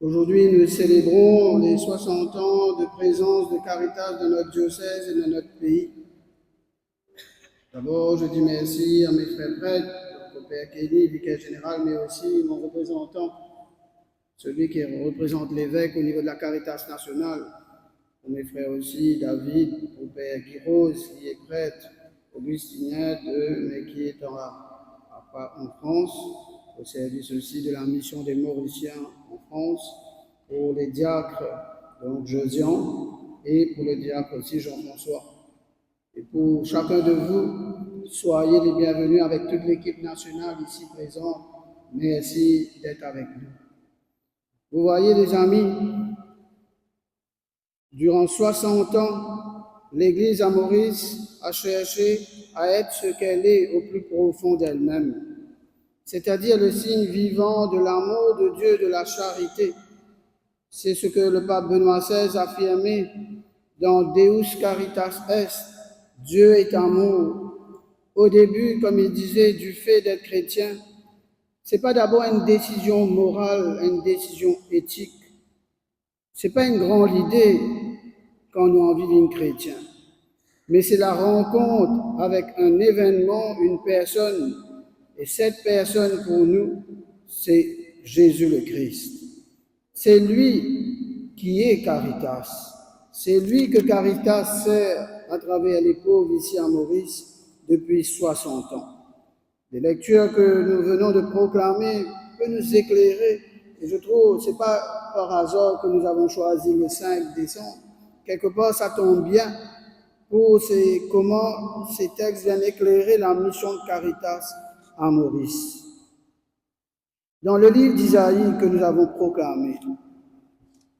Aujourd'hui, nous célébrons les 60 ans de présence de Caritas dans notre diocèse et dans notre pays. D'abord, je dis merci à mes frères prêtres, au Père Kelly, vicaire général, mais aussi mon représentant, celui qui représente l'évêque au niveau de la Caritas nationale, pour mes frères aussi, David, au Père Guy Rose, qui est prêtre, augustinien, mais qui est en France, au service aussi de la mission des Mauriciens en France, pour les diacres, donc Josian, et pour le diacre aussi Jean-François. Et pour chacun de vous, soyez les bienvenus avec toute l'équipe nationale ici présente. Merci d'être avec nous. Vous voyez les amis, durant 60 ans, l'Église à Maurice a cherché à être ce qu'elle est au plus profond d'elle-même, c'est-à-dire le signe vivant de l'amour de Dieu, de la charité. C'est ce que le pape Benoît XVI a affirmé dans Deus Caritas Est, Dieu est amour. Au début, comme il disait, du fait d'être chrétien, ce n'est pas d'abord une décision morale, une décision éthique. Ce n'est pas une grande idée quand on a envie d'être chrétien, mais c'est la rencontre avec un événement, une personne, et cette personne pour nous, c'est Jésus le Christ. C'est lui qui est Caritas. C'est lui que Caritas sert à travers les pauvres ici à Maurice depuis 60 ans. Les lectures que nous venons de proclamer peuvent nous éclairer. Et je trouve que ce n'est pas par hasard que nous avons choisi le 5 décembre. Quelque part, ça tombe bien pour comment ces textes viennent éclairer la mission de Caritas à Maurice. Dans le livre d'Isaïe que nous avons proclamé,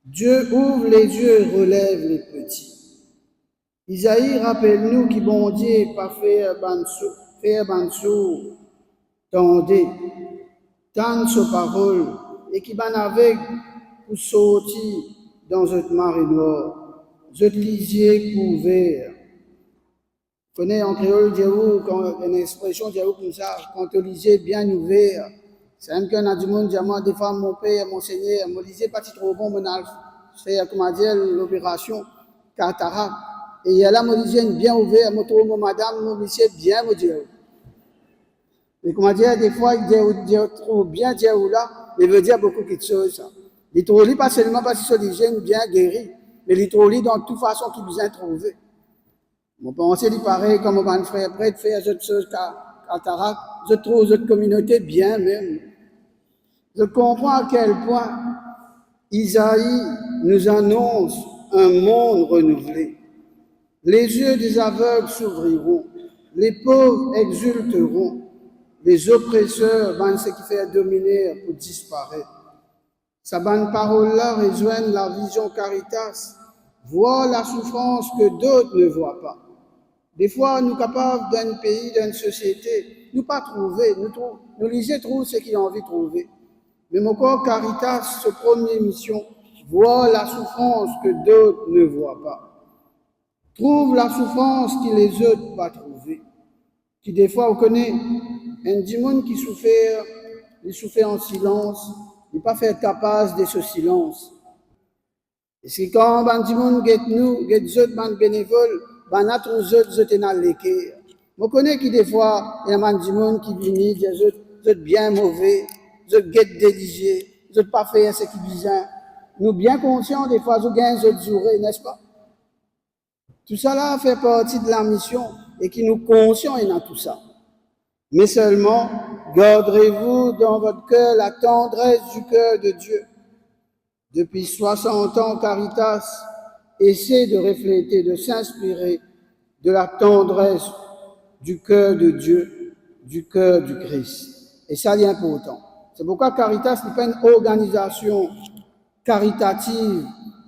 Dieu ouvre les yeux et relève les petits. Isaïe rappelle-nous qu'il bon Dieu pas faire bansou, tendez, tant sa parole, et qui ban avec pour sortir dans une marée noire, je lisier couvert. Vous connaissez en créole, quand une expression comme ça, quand on lisait bien ouvert, c'est même qu'un a du monde, des fois, mon père, mon seigneur, me lisait pas trop bon, mon fait, comment dire, l'opération cataracte. Et il y a là, me lisait bien ouvert, me trouve, madame, me lisait bien, me dit. Mais comment dire, des fois, il dit trop bien, dire ou là, il veut dire beaucoup de choses, ça. Il trouve pas seulement parce qu'il se bien guéri, mais il trouve dans toute façon qu'il besoin trouver. Mon pensée dit pareil, comme mon frère prêtre fait autre chose cataracte, je trouve cette communauté bien même. Je comprends à quel point Isaïe nous annonce un monde renouvelé. Les yeux des aveugles s'ouvriront, les pauvres exulteront, les oppresseurs vont ce qui fait dominer pour disparaître. Sa bonne parole-là rejoignent la vision Caritas, voir la souffrance que d'autres ne voient pas. Des fois, nous capables d'un pays, d'une société, nous pas trouver, nous lisons trop ce qu'il a envie de trouver. Mais mon corps Caritas, ce première mission, voit la souffrance que d'autres ne voient pas. Trouve la souffrance que les autres pas trouver. Qui des fois, on connaît un démon qui souffre, il souffre en silence, il n'est pas fait capable de ce silence. Et c'est quand un démon guette nous, guette les autres bénévoles, ben a trop autres dans l'équerre. Je connais qui des fois, il y a un démon qui vient, des autres bien mauvais, des autres guette déligés, des autres pas faire ce qu'ils disent. Nous bien conscients des fois, nous gagnons des autres jours, n'est-ce pas? Tout ça là fait partie de la mission et qui nous conscients dans tout ça. Mais seulement, garderez-vous dans votre cœur la tendresse du cœur de Dieu. Depuis 60 ans, Caritas essaie de refléter, de s'inspirer de la tendresse du cœur de Dieu, du cœur du Christ. Et ça, c'est important. C'est pourquoi Caritas n'est pas une organisation caritative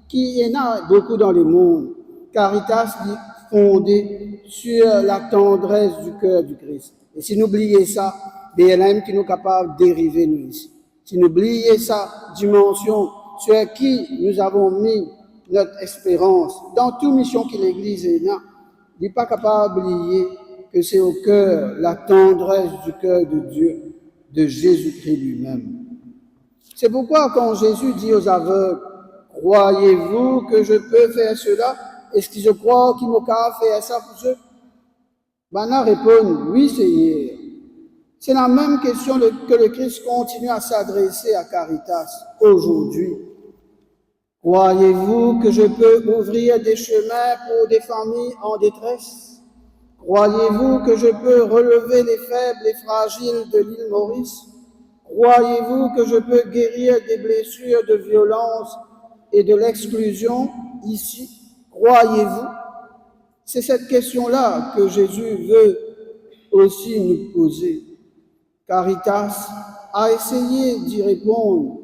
qui y en a beaucoup dans le monde. Caritas est fondée sur la tendresse du cœur du Christ. Et si nous oublions ça, il y en a même qui nous capables de dériver nous ici. Si nous oublions sa dimension sur qui nous avons mis notre espérance, dans toute mission que l'Église est là, il n'est pas capable d'oublier que c'est au cœur, la tendresse du cœur de Dieu, de Jésus-Christ lui-même. C'est pourquoi quand Jésus dit aux aveugles, « Croyez-vous que je peux faire cela? Est-ce qu'ils croient qu'il m'a faire ça pour eux? » Bana répond, « Oui, Seigneur. » C'est la même question que le Christ continue à s'adresser à Caritas aujourd'hui. Croyez-vous que je peux ouvrir des chemins pour des familles en détresse? Croyez-vous que je peux relever les faibles et fragiles de l'île Maurice? Croyez-vous que je peux guérir des blessures de violence et de l'exclusion ici? Croyez-vous? C'est cette question-là que Jésus veut aussi nous poser. Caritas a essayé d'y répondre.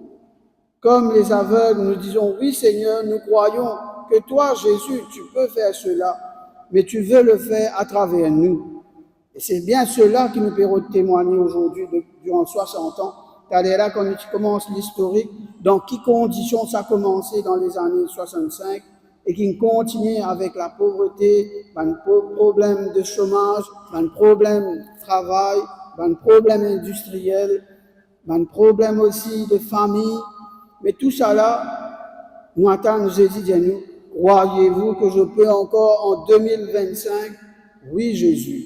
Comme les aveugles, nous disons, oui Seigneur, nous croyons que toi, Jésus, tu peux faire cela, mais tu veux le faire à travers nous. Et c'est bien cela qui nous permet de témoigner aujourd'hui, durant 60 ans. C'est là quand tu commences l'historique, dans quelles conditions ça a commencé dans les années 65 et qui continue avec la pauvreté, un problème de chômage, un problème de travail, un problème industriel, un problème aussi de famille. Mais tout ça là, nous attendons Jésus de nous. Croyez-vous que je peux encore en 2025? Oui, Jésus.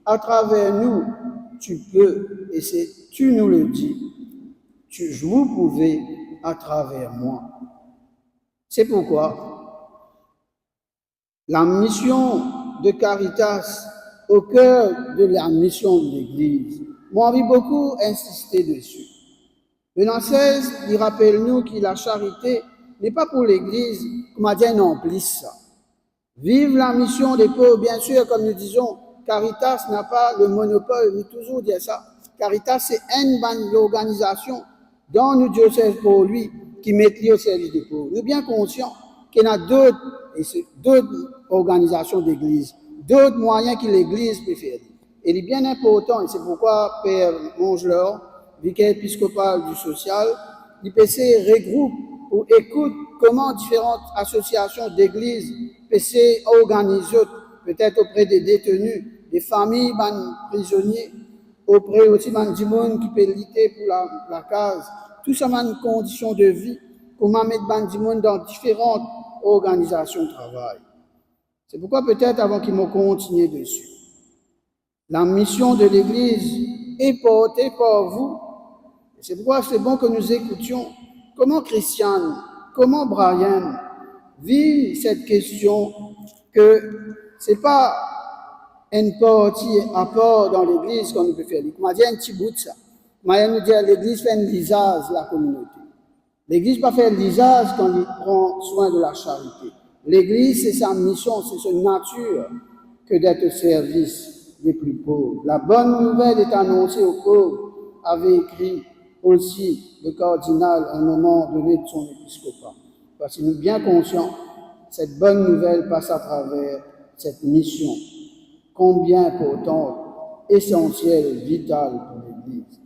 À travers nous, tu peux, et tu nous le dis. Vous pouvez à travers moi. C'est pourquoi la mission de Caritas, au cœur de la mission de l'Église, moi, j'ai beaucoup insisté dessus. Benoît XVI, il rappelle-nous que la charité n'est pas pour l'Église, comme Dieu non plus ça. Vive la mission des pauvres, bien sûr, comme nous disons, Caritas n'a pas le monopole, nous toujours dire ça. Caritas, c'est une organisation dans nos diocèses pour lui, qui met au service des pauvres. Nous sommes bien conscients qu'il y a d'autres organisations d'église, d'autres moyens que l'Église peut faire. Et il est bien important, et c'est pourquoi Père Mongelor, vicaire épiscopal du social, l'IPC regroupe ou écoute comment différentes associations d'églises PC organisent, peut-être auprès des détenus, des familles, des prisonniers, auprès aussi du monde qui peut lutter pour la case. Tout ça, une condition de vie, comment mettre du monde dans différentes organisations de travail. C'est pourquoi peut-être avant qu'ils m'ont continué dessus. La mission de l'Église est portée par vous. C'est pourquoi c'est bon que nous écoutions comment Christiane, comment Brian vit cette question que c'est pas une partie à part dans l'Église qu'on peut faire. On m'a dit un petit bout de ça. Mais nous dit l'Église fait un lisage de la communauté. L'Église pas fait un lisage quand il prend soin de la charité. L'Église, c'est sa mission, c'est sa nature que d'être au service des plus pauvres. La bonne nouvelle est annoncée aux pauvres, avait écrit aussi le cardinal à un moment donné de son épiscopat. Parce que nous sommes bien conscients, cette bonne nouvelle passe à travers cette mission, combien importante, essentielle, vitale pour l'Église.